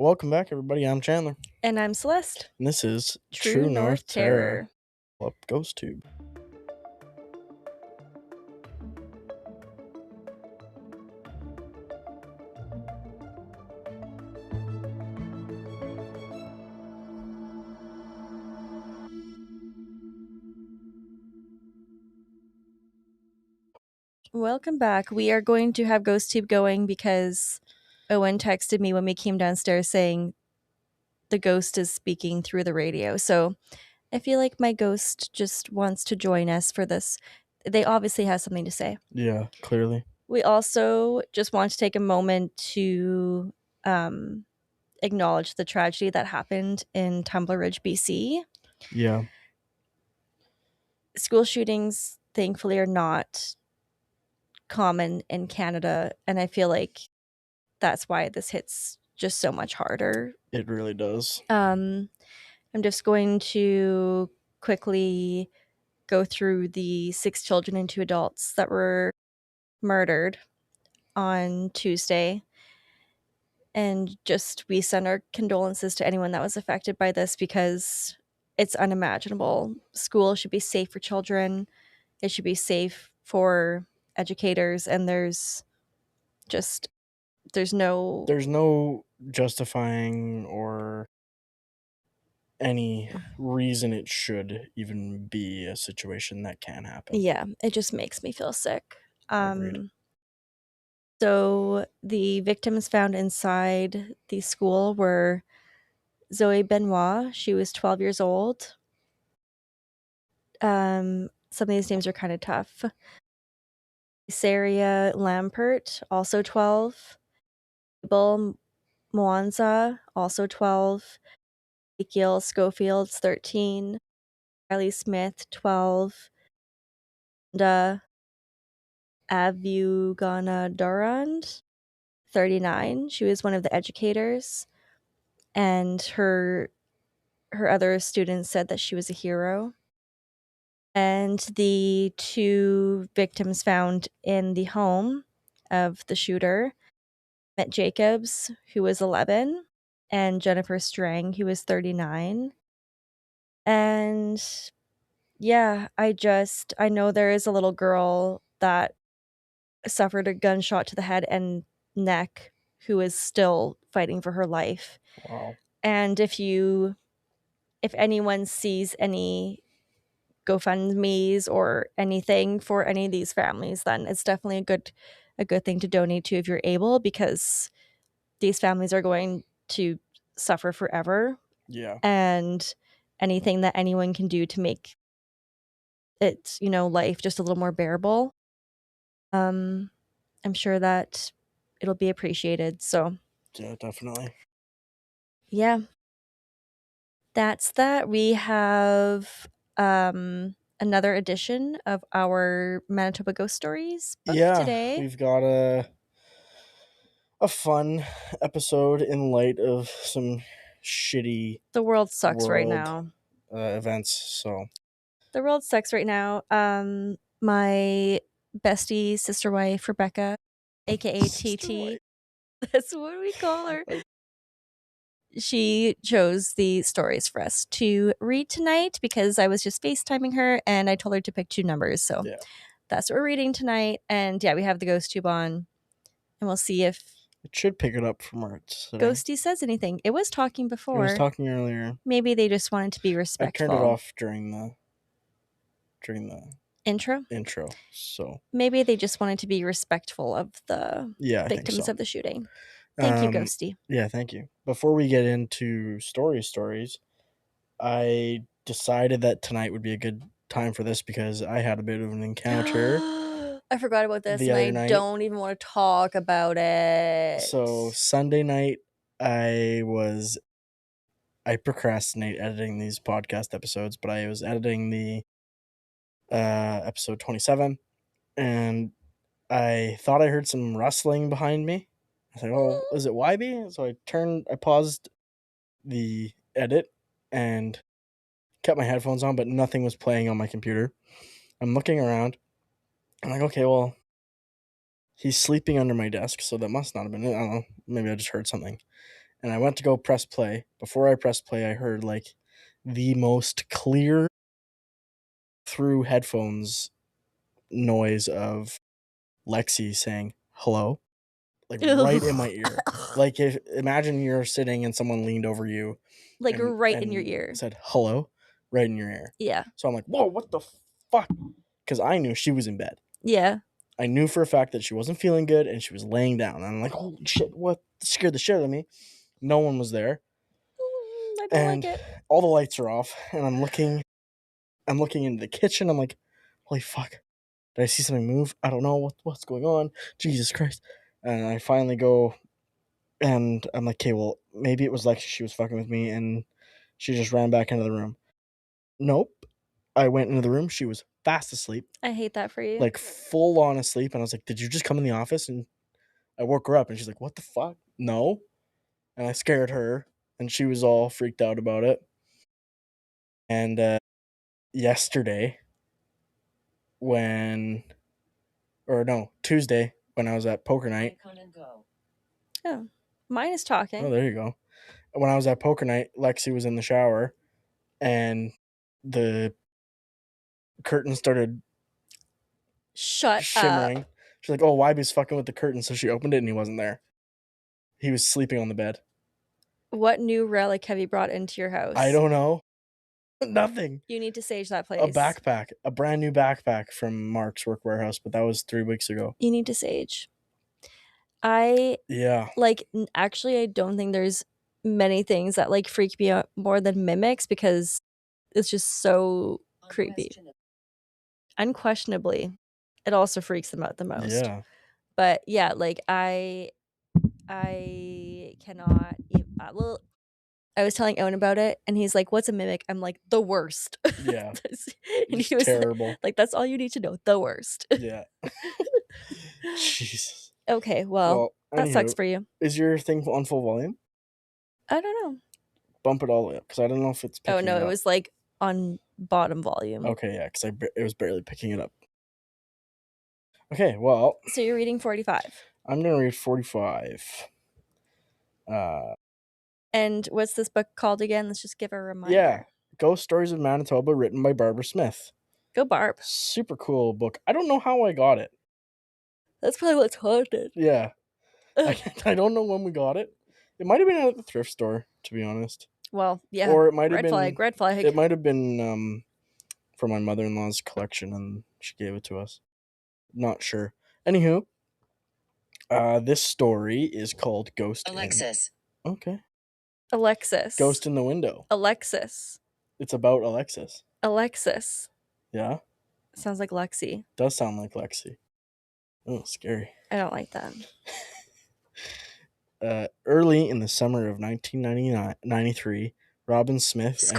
Welcome back, everybody. I'm Chandler, And I'm Celeste. and this is True North Terror. Up Ghost Tube. Welcome back. We are going to have Ghost Tube going because Owen texted me when we came downstairs saying the ghost is speaking through the radio. So I feel like my ghost just wants to join us for this. They obviously have something to say. Yeah, clearly. We also just want to take a moment to acknowledge the tragedy that happened in Tumbler Ridge, BC. Yeah. School shootings, thankfully, are not common in Canada, and I feel like that's why this hits just so much harder. It really does. I'm just going to quickly go through the 6 children and 2 adults that were murdered on Tuesday. And just we send our condolences to anyone that was affected by this because it's unimaginable. School should be safe for children. It should be safe for educators, and there's no justifying or any reason it should even be a situation that can happen. Yeah, it just makes me feel sick. Agreed. So the victims found inside the school were Zoe Benoit. She was 12 years old. Some of these names are kind of tough. Saria Lampert, also 12. Abel Mwanza, also 12. Ezekiel Schofield's 13. Riley Smith, 12. And Avugana Durand, 39. She was one of the educators, and her other students said that she was a hero. And the 2 victims found in the home of the shooter, Met Jacobs, who was 11, and Jennifer Strang, who was 39. And yeah, I know there is a little girl that suffered a gunshot to the head and neck who is still fighting for her life. Wow. And if anyone sees any GoFundMe's or anything for any of these families, then it's definitely a good thing to donate to if you're able, because these families are going to suffer forever. Yeah. And anything that anyone can do to make it, life just a little more bearable, I'm sure that it'll be appreciated. So Yeah, definitely. yeah, that's that. We have another edition of our Manitoba Ghost Stories book today. We've got a fun episode in light of some shitty The world sucks right now. Events. So The world sucks right now. My bestie sister wife Rebecca, aka TT, that's what we call her. She chose the stories for us to read tonight because I was just FaceTiming her and I told her to pick 2 numbers. So that's what we're reading tonight. And yeah, we have the Ghost Tube on, and we'll see if it should pick it up from where it's sitting. Ghosty says anything. It was talking before. It was talking earlier. Maybe they just wanted to be respectful. I turned it off during the intro. So maybe they just wanted to be respectful of the victims of the shooting. Thank you, Ghosty. Yeah, thank you. Before we get into stories, I decided that tonight would be a good time for this because I had a bit of an encounter. I forgot about this, and I don't even want to talk about it. So Sunday night, I procrastinate editing these podcast episodes, but I was editing the episode 27, and I thought I heard some rustling behind me. I said, "Oh, is it YB?" So I paused the edit and kept my headphones on, but nothing was playing on my computer. I'm looking around. I'm like, okay, well, he's sleeping under my desk, so that must not have been it. I don't know. Maybe I just heard something. and I went to go press play. Before I pressed play, I heard like the most clear through headphones noise of Lexi saying hello, like right in my ear. Like if imagine you're sitting and someone leaned over you Like and right in your ear. said hello right in your ear. Yeah. So I'm like, whoa, what the fuck? Because I knew she was in bed. Yeah. I knew for a fact that she wasn't feeling good and she was laying down. And I'm like, holy shit, what scared the shit out of me? No one was there. I don't And like it. all the lights are off. And I'm looking into the kitchen. I'm like, holy fuck. Did I see something move? I don't know what's going on. Jesus Christ. And I finally go and I'm like, okay, well, maybe it was like she was fucking with me and she just ran back into the room. Nope. I went into the room. She was fast asleep, I hate that for you. like full on asleep. And I was like, did you just come in the office? And I woke her up and she's like, what the fuck? No. And I scared her and she was all freaked out about it. And yesterday, Tuesday, when I was at poker night. Oh, mine is Oh, talking. there you go. When I was at poker night, Lexi was in the shower and the curtain started Shut shimmering. up. She's like, oh, Wybe's fucking with the curtain. So she opened it and he wasn't there. He was sleeping on the bed. What new relic have you brought into your house? I don't know. Nothing. You need to sage that place. A backpack. A brand new backpack from Mark's work warehouse, but that was 3 weeks ago. You need to sage. Yeah. Actually, I don't think there's many things that like freak me out more than mimics because it's just so creepy. Unquestionably, it also freaks them out the most. Yeah. But yeah, like I cannot. Well, I was telling Owen about it, and he's like, "What's a mimic?" I'm like, "The worst." Yeah. And It's he was terrible. like, "That's all you need to know. The worst." Yeah. Jesus. Okay, well, that sucks Anywho, for you. is your thing on full volume? I don't know. Bump it all the way up because I don't know if it's picking Oh no, it it up. was like on bottom volume. Okay, yeah, because it was barely picking it up. Okay, well, So you're reading 45. I'm gonna read 45. And what's this book called again? Let's just give a reminder. Yeah, Ghost Stories of Manitoba, written by Barbara Smith. Go Barb. Super cool book. I don't know how I got it. That's probably what's haunted. Yeah, I don't know when we got it. It might have been at the thrift store, to be honest. Well, yeah. Or it might have been red flag. It might have been from my mother-in-law's collection, and she gave it to us. Not sure. Anywho, this story is called Ghost Alexis. Okay. Alexis. Ghost in the Window. Alexis. It's about Alexis. Alexis. Yeah? Sounds like Lexi. Does sound like Lexi. Oh, scary. I don't like that. Early in the summer of 1993, Robin Smith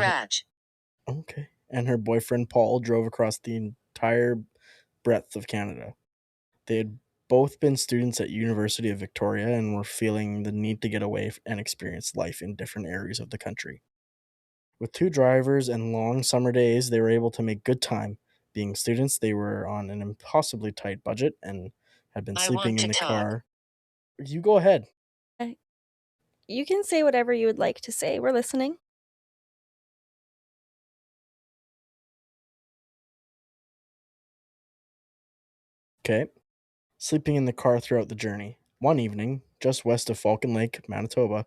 and her boyfriend Paul drove across the entire breadth of Canada. They had both been students at University of Victoria and were feeling the need to get away and experience life in different areas of the country. With 2 drivers and long summer days, they were able to make good time. Being students, they were on an impossibly tight budget and had been sleeping in the car. You go ahead. You can say whatever you would like to say. We're listening. Okay. Sleeping in the car throughout the journey. One evening, just west of Falcon Lake, Manitoba,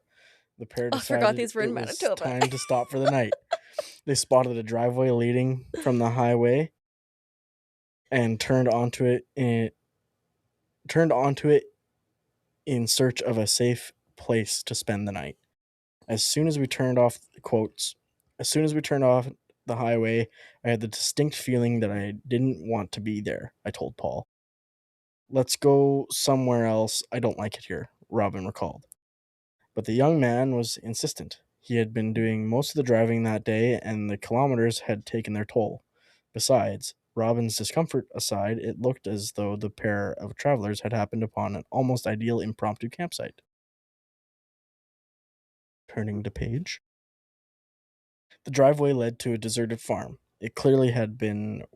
the pair I decided forgot these were in it was Manitoba. time to stop for the night. They spotted a driveway leading from the highway and turned onto it in search of a safe place to spend the night. As soon as we turned off the highway, I had the distinct feeling that I didn't want to be there, I told Paul. Let's go somewhere else. I don't like it here, Robin recalled. But the young man was insistent. He had been doing most of the driving that day, and the kilometers had taken their toll. Besides, Robin's discomfort aside, it looked as though the pair of travelers had happened upon an almost ideal impromptu campsite. Turning the page. The driveway led to a deserted farm. It clearly had been a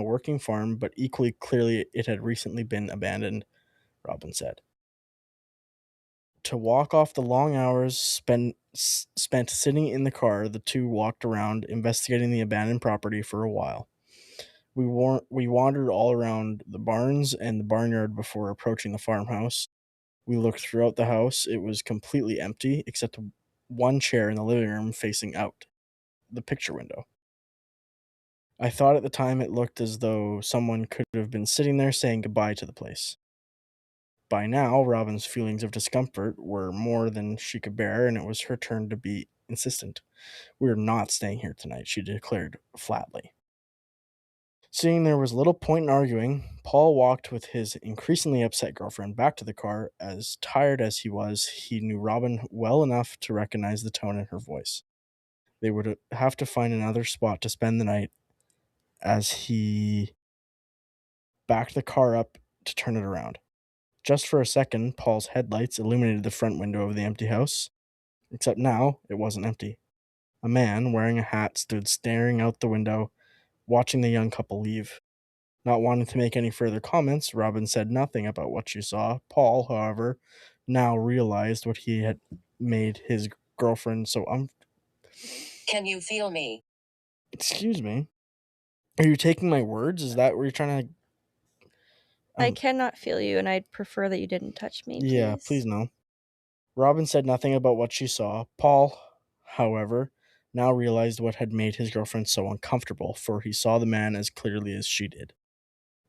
working farm, but equally clearly it had recently been abandoned, Robin said. To walk off the long hours spent sitting in the car, the two walked around investigating the abandoned property for a while. We wandered all around the barns and the barnyard before approaching the farmhouse. We looked throughout the house. It was completely empty except one chair in the living room facing out the picture window. I thought at the time it looked as though someone could have been sitting there saying goodbye to the place. By now, Robin's feelings of discomfort were more than she could bear, and it was her turn to be insistent. "We're not staying here tonight," she declared flatly. Seeing there was little point in arguing, Paul walked with his increasingly upset girlfriend back to the car. As tired as he was, he knew Robin well enough to recognize the tone in her voice. They would have to find another spot to spend the night. As he backed the car up to turn it around, just for a second, Paul's headlights illuminated the front window of the empty house, except now it wasn't empty. A man wearing a hat stood staring out the window, watching the young couple leave. Not wanting to make any further comments, Robin said nothing about what she saw. Paul, however, now realized what he had made his girlfriend so Can you feel me? Excuse me? Are you taking my words? Is that where you're trying to... I cannot feel you, and I'd prefer that you didn't touch me, Yeah, please. please no. Robin said nothing about what she saw. Paul, however, now realized what had made his girlfriend so uncomfortable, for he saw the man as clearly as she did.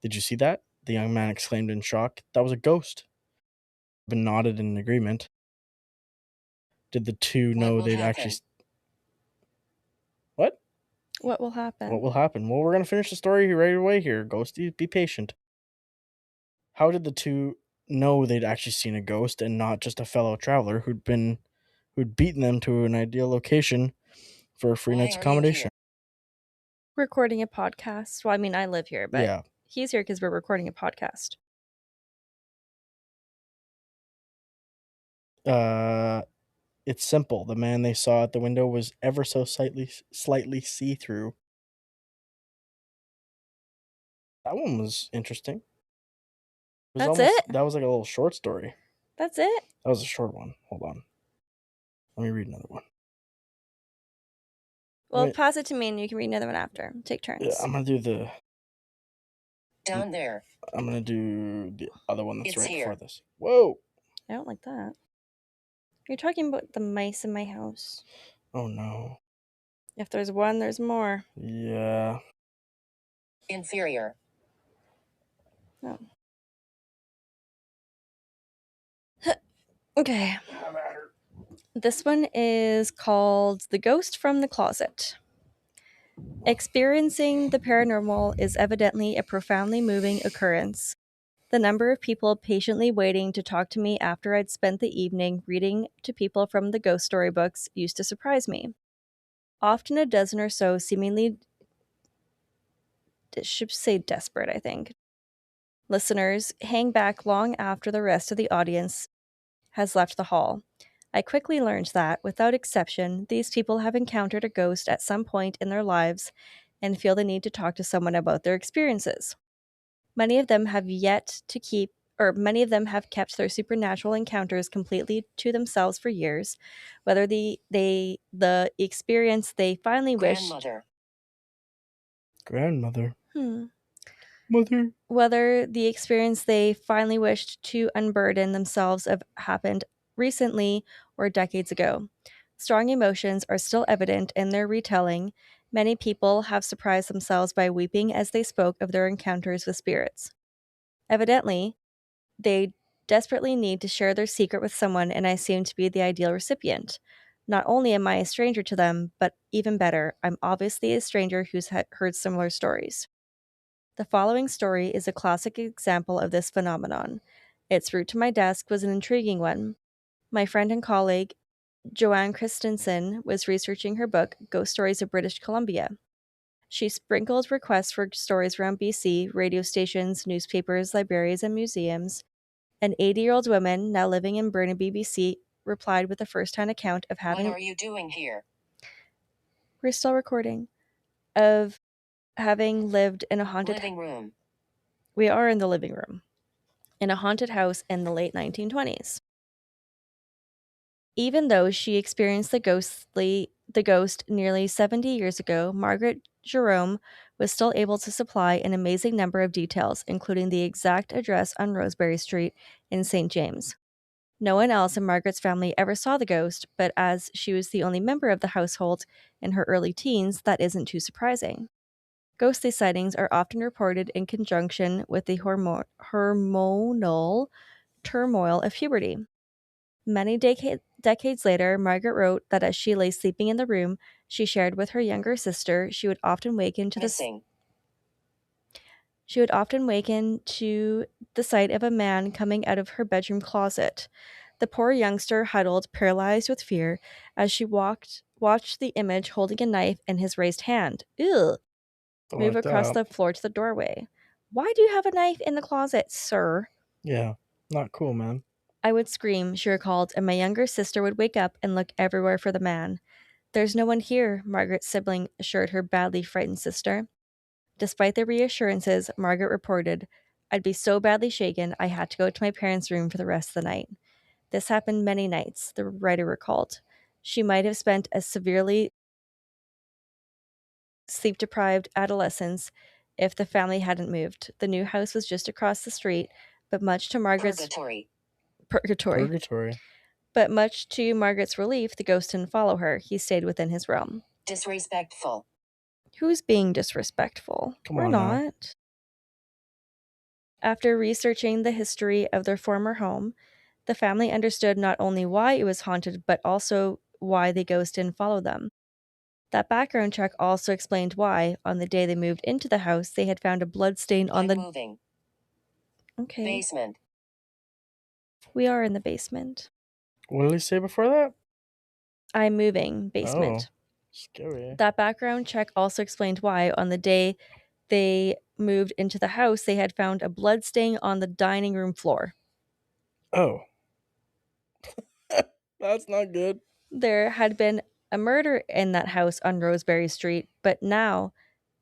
"Did you see that?" the young man exclaimed in shock. "That was a ghost." Robin nodded in agreement. Did the two know they'd actually... What? What will happen? What will happen? Well, we're going to finish the story right away here, Ghosty. Be patient. How did the two know they'd actually seen a ghost and not just a fellow traveler who'd beaten them to an ideal location for a free night's accommodation? Recording a podcast. Well, I mean, I live here, but Yeah. he's here because we're recording a podcast. It's simple. The man they saw at the window was ever so slightly see-through. That one was interesting. That's it? That was like a little short story. That's it? That was a short one. Hold on. Let me read another one. Well, pass it to me and you can read another one after. Take turns. Yeah, I'm gonna do the... Down there. I'm gonna do the other one that's It's right here. before this. Whoa! I don't like that. You're talking about the mice in my house. Oh no. If there's one, there's more. Yeah. Inferior. Oh. Okay. This one is called The Ghost from the Closet. Experiencing the paranormal is evidently a profoundly moving occurrence. The number of people patiently waiting to talk to me after I'd spent the evening reading to people from the ghost story books used to surprise me. Often a dozen or so seemingly, it should say desperate, I think, listeners hang back long after the rest of the audience has left the hall. I quickly learned that, without exception, these people have encountered a ghost at some point in their lives and feel the need to talk to someone about their experiences. Many of them have kept their supernatural encounters completely to themselves for years, whether the experience they finally wished Grandmother. Mother. whether the experience they finally wished to unburden themselves of happened recently or decades ago. Strong emotions are still evident in their retelling. Many people have surprised themselves by weeping as they spoke of their encounters with spirits. Evidently, they desperately need to share their secret with someone, and I seem to be the ideal recipient. Not only am I a stranger to them, but even better, I'm obviously a stranger who's heard similar stories. The following story is a classic example of this phenomenon. Its route to my desk was an intriguing one. My friend and colleague, Joanne Christensen, was researching her book, Ghost Stories of British Columbia. She sprinkled requests for stories around BC, radio stations, newspapers, libraries, and museums. An 80-year-old woman, now living in Burnaby, BC, replied with a first-hand account of having... What are you doing here? We're still recording. Of having lived in a haunted... Living room. We are in the living room. In a haunted house in the late 1920s. Even though she experienced the ghost nearly 70 years ago, Margaret Jerome was still able to supply an amazing number of details, including the exact address on Rosebery Street in St. James. No one else in Margaret's family ever saw the ghost, but as she was the only member of the household in her early teens, that isn't too surprising. Ghostly sightings are often reported in conjunction with the hormonal turmoil of puberty. Many decades later, Margaret wrote that as she lay sleeping in the room she shared with her younger sister, she would often waken to Missing. the sight of a man coming out of her bedroom closet. The poor youngster huddled, paralyzed with fear, as she watched the image holding a knife in his raised hand. Ew. Don't Move like across that. the floor to the doorway. Why do you have a knife in the closet, sir? Yeah, not cool, man. I would scream, she recalled, and my younger sister would wake up and look everywhere for the man. There's no one here, Margaret's sibling assured her badly frightened sister. Despite the reassurances, Margaret reported, I'd be so badly shaken I had to go to my parents' room for the rest of the night. This happened many nights, the writer recalled. She might have spent a severely sleep deprived adolescence if the family hadn't moved. The new house was just across the street, but much to Margaret's purgatory. But much to Margaret's relief, the ghost didn't follow her. He stayed within his realm. Disrespectful. Who's being disrespectful? Come We're on now. not. After researching the history of their former home, the family understood not only why it was haunted, but also why the ghost didn't follow them. That background check also explained why, on the day they moved into the house, they had found a blood stain on I'm the moving. Okay. Basement. We are in the basement. What did he say before that? I'm moving basement. Oh, scary. That background check also explained why, on the day they moved into the house, they had found a blood stain on the dining room floor. Oh. That's not good. There had been a murder in that house on Rosebery Street, but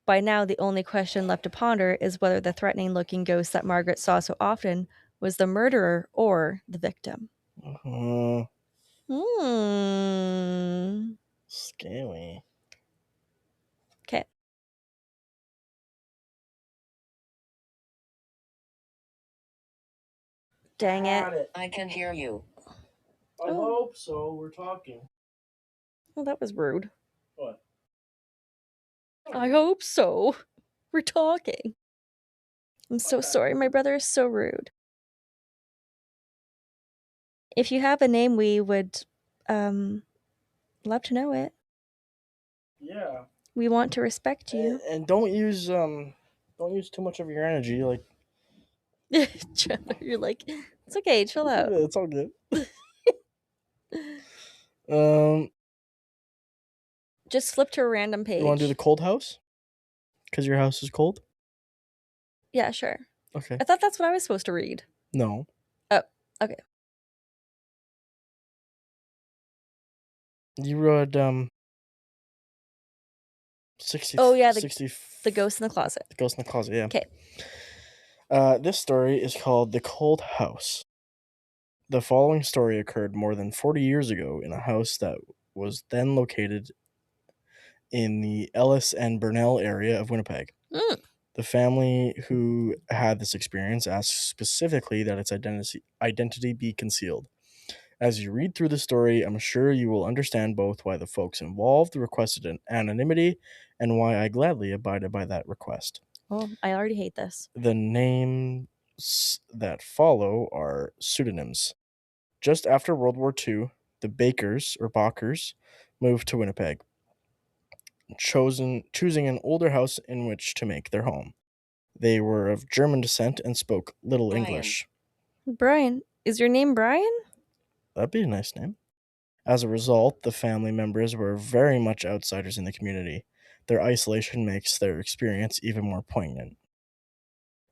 by now, the only question left to ponder is whether the threatening looking ghost that Margaret saw so often was the murderer or the victim. Scary. Okay. Dang it. I can hear you. I hope so. We're talking. Well, that was rude. What? I hope so. We're talking. I'm so sorry. My brother is so rude. If you have a name, we would love to know it. Yeah. We want to respect you. And don't use too much of your energy. Like, You're like, it's okay, chill out. it's all good. um, Just flip to a random page. You want to do the cold house? Because your house is cold. Yeah, sure. Okay. I thought that's what I was supposed to read. No. Oh, okay. You read 60. Oh yeah, 60. The Ghost in the Closet. The Ghost in the Closet. Yeah. Okay. This story is called The Cold House. The following story occurred more than 40 years ago in a house that was then located in the Ellis and Burnell area of Winnipeg. The family who had this experience asked specifically that its identity be concealed. As you read through the story, I'm sure you will understand both why the folks involved requested an anonymity and why I gladly abided by that request. Oh, I already hate this. The names that follow are pseudonyms. Just after World War II, the Bakers moved to Winnipeg, choosing an older house in which to make their home. They were of German descent and spoke little Brian. English. Brian. Is your name Brian? That'd be a nice name. As a result, the family members were very much outsiders in the community. Their isolation makes their experience even more poignant.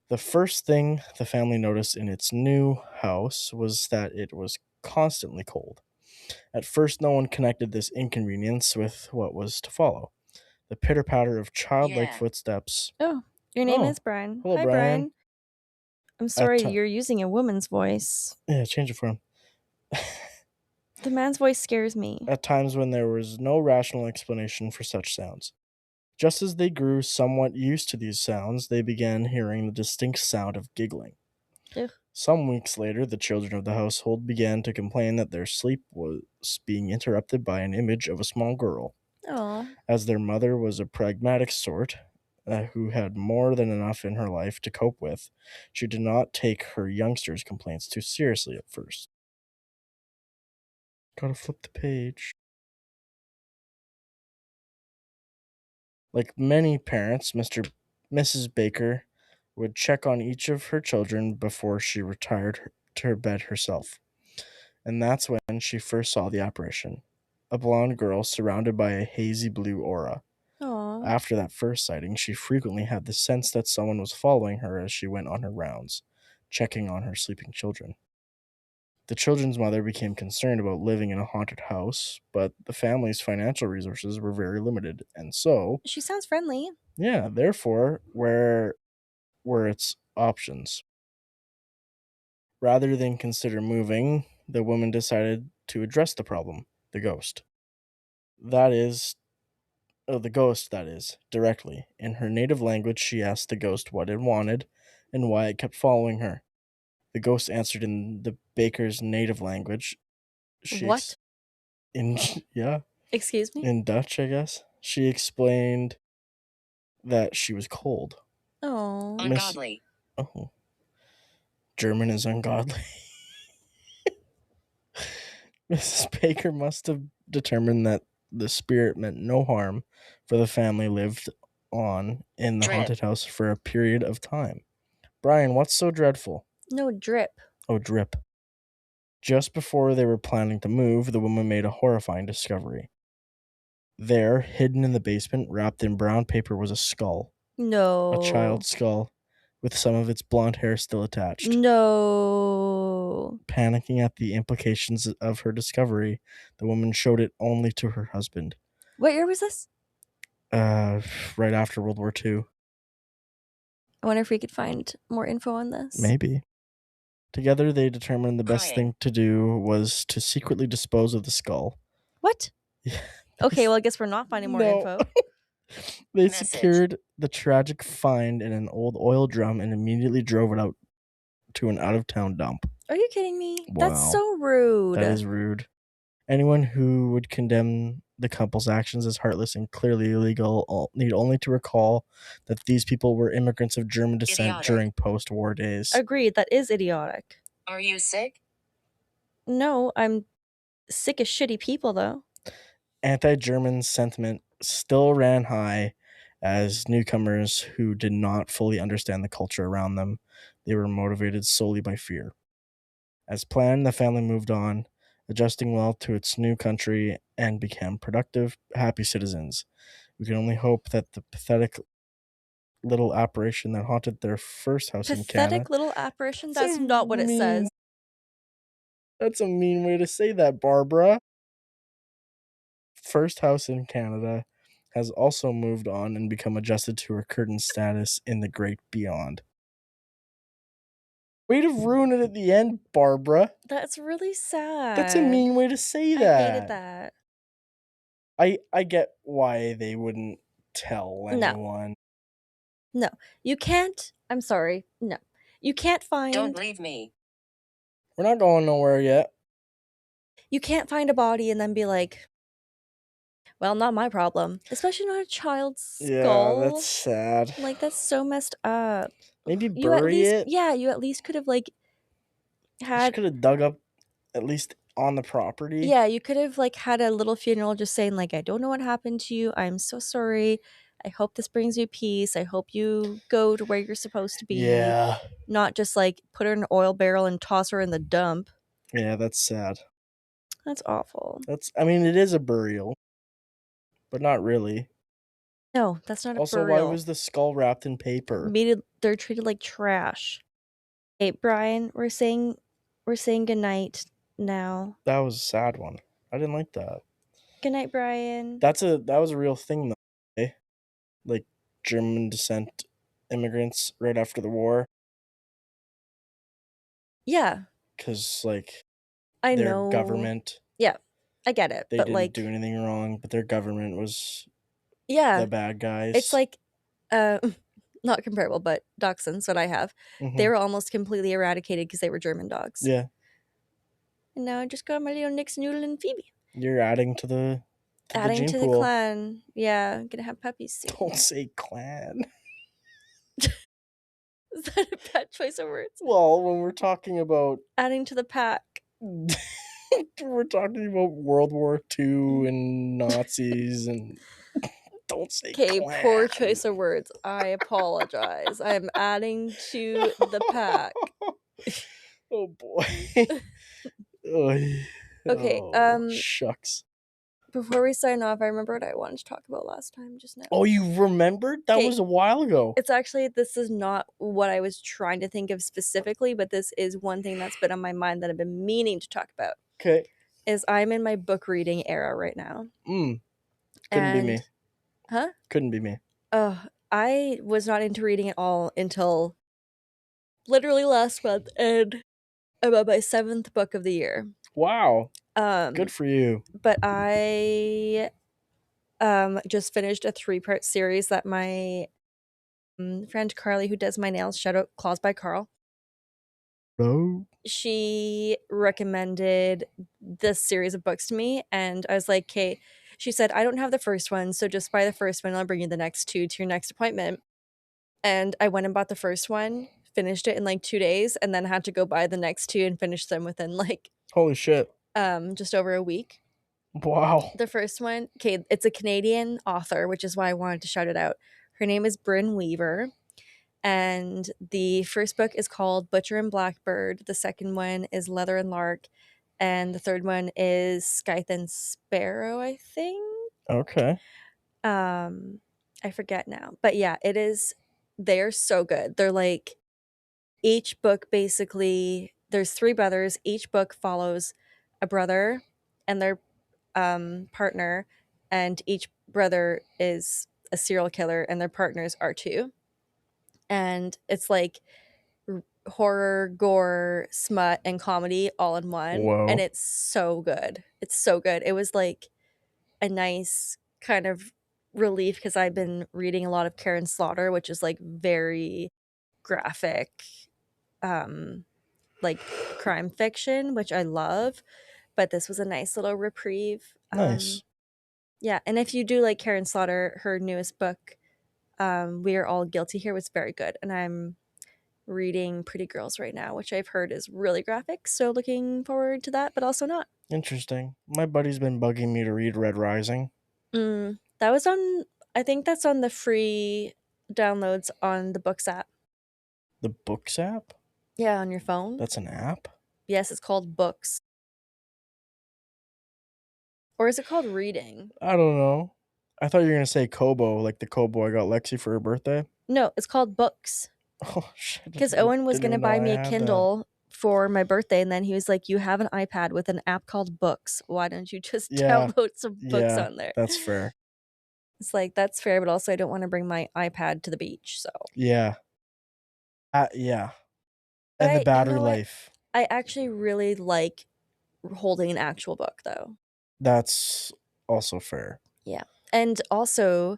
The first thing the family noticed in its new house was that it was constantly cold. At first, no one connected this inconvenience with what was to follow. The pitter-patter of childlike footsteps. Oh, your name is Brian. Hello, Hi, Brian. I'm sorry, you're using a woman's voice. Yeah, change it for him. The man's voice scares me. at times when there was no rational explanation for such sounds. Just as they grew somewhat used to these sounds, they began hearing the distinct sound of giggling. Ugh. Some weeks later, the children of the household began to complain that their sleep was being interrupted by an image of a small girl. Oh. As their mother was a pragmatic sort, who had more than enough in her life to cope with, she did not take her youngsters' complaints too seriously at first. Gotta flip the page. Like many parents, Mrs. Baker would check on each of her children before she retired to her bed herself. And that's when she first saw the apparition, a blonde girl surrounded by a hazy blue aura. Aw. After that first sighting, she frequently had the sense that someone was following her as she went on her rounds, checking on her sleeping children. The children's mother became concerned about living in a haunted house, but the family's financial resources were very limited, and so, She sounds friendly. yeah, therefore, where were its options? Rather than consider moving, the woman decided to address the problem, the ghost. That is, the ghost, that is, directly. In her native language, she asked the ghost what it wanted and why it kept following her. The ghost answered in the baker's native language. What? In yeah, Excuse me? in Dutch, I guess. She explained that she was cold. Oh. Ungodly. Oh, German is ungodly. Mrs. Baker must have determined that the spirit meant no harm, for the family lived on in the Drip. haunted house for a period of time. Brian, what's so dreadful? No, drip. Oh, drip. Just before they were planning to move, the woman made a horrifying discovery. There, hidden in the basement, wrapped in brown paper, was a skull. No. A child's skull, with some of its blonde hair still attached. No. Panicking at the implications of her discovery, the woman showed it only to her husband. What year was this? Right after World War II. I wonder if we could find more info on this. Maybe. Together, they determined the best Crying. thing to do was to secretly dispose of the skull. What? Okay, well, I guess we're not finding more No. info. They Message. secured the tragic find in an old oil drum and immediately drove it out to an out-of-town dump. Are you kidding me? Wow. That's so rude. That is rude. Anyone who would condemn the couple's actions as heartless and clearly illegal need only to recall that these people were immigrants of German descent Idiotic. during post-war days. Agreed, that is idiotic. Are you sick? No, I'm sick of shitty people, though. Anti-German sentiment still ran high as newcomers who did not fully understand the culture around them. They were motivated solely by fear. As planned, the family moved on, adjusting well to its new country and became productive, happy citizens. We can only hope that the pathetic little apparition that haunted their first house in Canada. Pathetic little apparition? That's That's a not what it mean- says. That's a mean way to say that, Barbara. First house in Canada has also moved on and become adjusted to her curtain status in the great beyond. Way to ruin it at the end, Barbara. That's really sad. That's a mean way to say I that. hated that. I get why they wouldn't tell No. anyone. No, you can't. I'm sorry. No, you can't find. Don't leave me. We're not going nowhere yet. You can't find a body and then be like, well, not my problem. Especially not a child's skull. Yeah, that's sad. Like, that's so messed up. Maybe You at bury least, it. yeah, you at least could have like She had. could have dug up at least on the property. Yeah, you could have like had a little funeral, just saying like, I don't know what happened to you. I'm so sorry. I hope this brings you peace. I hope you go to where you're supposed to be. Yeah. Not just like put her in an oil barrel and toss her in the dump. Yeah, that's sad. That's awful. I mean, it is a burial, but not really. No, that's not a Also, burial. why was the skull wrapped in paper? They're treated like trash. Hey, Brian, we're saying goodnight now. That was a sad one. I didn't like that. Good night, Brian. That was a real thing though. Eh? Like German descent immigrants right after the war, Yeah, because like I their know. government Yeah, I get it, They but didn't like, do anything wrong, but their government was the yeah, bad guys. it's like, not comparable, but dachshunds, what I have, they Mhm. were almost completely eradicated because they were German dogs. Yeah, And now I just got my little Nix, Noodle, and Phoebe. you're adding to the Adding gene to the pool. clan. Yeah, I'm gonna have puppies soon. Don't say clan. Is that a bad choice of words? Well, when we're talking about Adding to the pack. we're talking about World War II and Nazis and don't say Okay, clan. poor choice of words. I apologize. I'm adding to the pack. Oh boy. Oy. Okay, Oh, shucks. before we sign off, I remember what I wanted to talk about last time just now. Oh, you remembered? That Okay. was a while ago. It's actually, this is not what I was trying to think of specifically, but this is one thing that's been on my mind that I've been meaning to talk about. Okay. Is I'm in my book reading era right now. Couldn't be me. Huh? Couldn't be me. I was not into reading at all until literally last month, and I'm on my 7th book of the year. Wow. Good for you. But I just finished a 3-part series that my friend Carly, who does my nails, shout out Claws by Carl. No. She recommended this series of books to me, and I was like, okay. She said, I don't have the first one, so just buy the first one. I'll bring you the next 2 to your next appointment. And I went and bought the first one, finished it in like 2 days, and then had to go buy the next 2 and finish them within like Holy shit. just over a week. Wow. The first one, okay, it's a Canadian author, which is why I wanted to shout it out. Her name is Bryn Weaver. And the first book is called Butcher and Blackbird. The second one is Leather and Lark. And the third one is Scythe and Sparrow, I think. Okay. I forget now. But yeah, it is. They're so good. They're like, each book basically, there's 3 brothers. Each book follows a brother and their partner. And each brother is a serial killer and their partners are too. And it's like horror, gore, smut, and comedy all in one. Whoa. And it's so good. It's so good. It was like a nice kind of relief because I've been reading a lot of Karen Slaughter, which is like very graphic, like crime fiction, which I love. But this was a nice little reprieve. Nice. Yeah, and if you do like Karen Slaughter, her newest book, We Are All Guilty Here, was very good. And I'm reading Pretty Girls right now, which I've heard is really graphic. So looking forward to that, but also not. Interesting. My buddy's been bugging me to read Red Rising. That was on, I think that's on the free downloads on the Books app. The Books app? Yeah, on your phone. That's an app? Yes, it's called Books. Or is it called Reading? I don't know. I thought you were going to say Kobo, like the Kobo I got Lexi for her birthday. No, it's called Books. Oh, shit. Because Owen was going to Didn't even know buy I me a had Kindle for my birthday, and then he was like, you have an iPad with an app called Books. Why don't you just Yeah. download some books Yeah, on there? that's fair. It's like, that's fair, but also I don't want to bring my iPad to the beach, so. Yeah. Yeah. But And the you battery know what? life. I actually really like holding an actual book, though. That's also fair. Yeah. And also,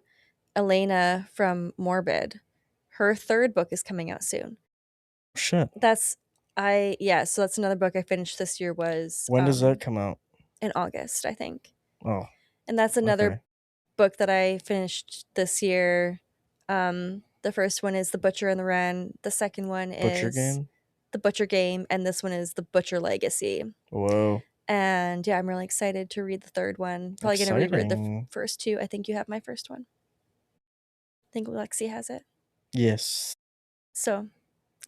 Elena from Morbid, her 3rd book is coming out soon. Shit. So that's another book I finished this year was When does that come out? in August, I think. Oh. And that's another Okay. book that I finished this year. The first one is The Butcher and the Wren. The second one Butcher is Game? The Butcher Game, and this one is The Butcher Legacy. Whoa. And yeah, I'm really excited to read the 3rd one. Probably going to reread the Exciting. first 2. I think you have my first one. I think Lexi has it. Yes. So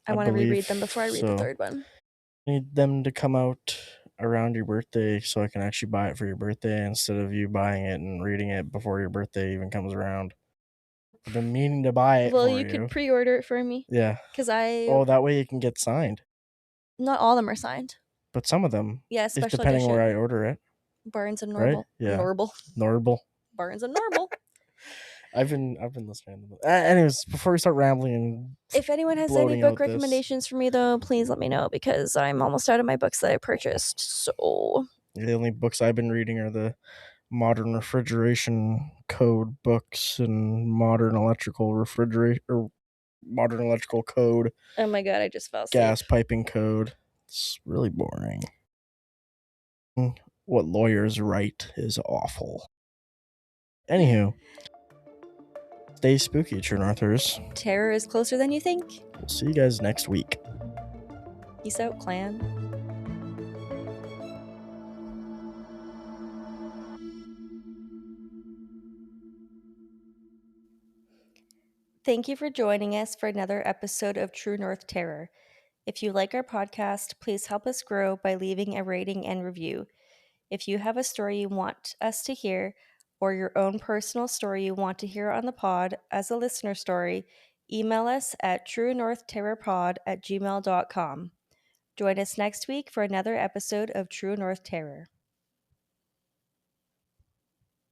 I I want to reread them believe before I read the so. 3rd one. Need them to come out around your birthday so I can actually buy it for your birthday instead of you buying it and reading it before your birthday even comes around. I've been meaning to buy it Well, for you could pre-order it for me. Yeah. Because Oh, that way you can get signed. not all of them are signed. But some of them. Yeah, If special depending edition. where I order it. Barnes and Right? Noble. Yeah. Norble. Barnes and Noble. I've been listening to them. Anyways, before we start rambling and If anyone has any bloating book out this- recommendations for me, though, please let me know because I'm almost out of my books that I purchased. So The only books I've been reading are the modern refrigeration code books and modern electrical refrigeration or modern electrical code, Oh my god, I just fell asleep. gas piping code. It's really boring. What lawyers write is awful. Anywho, stay spooky, True Northers. Terror is closer than you think. We'll see you guys next week. Peace out, clan. Thank you for joining us for another episode of True North Terror. If you like our podcast, please help us grow by leaving a rating and review. If you have a story you want us to hear, or your own personal story you want to hear on the pod as a listener story, email us at truenorthterrorpod@gmail.com. Join us next week for another episode of True North Terror.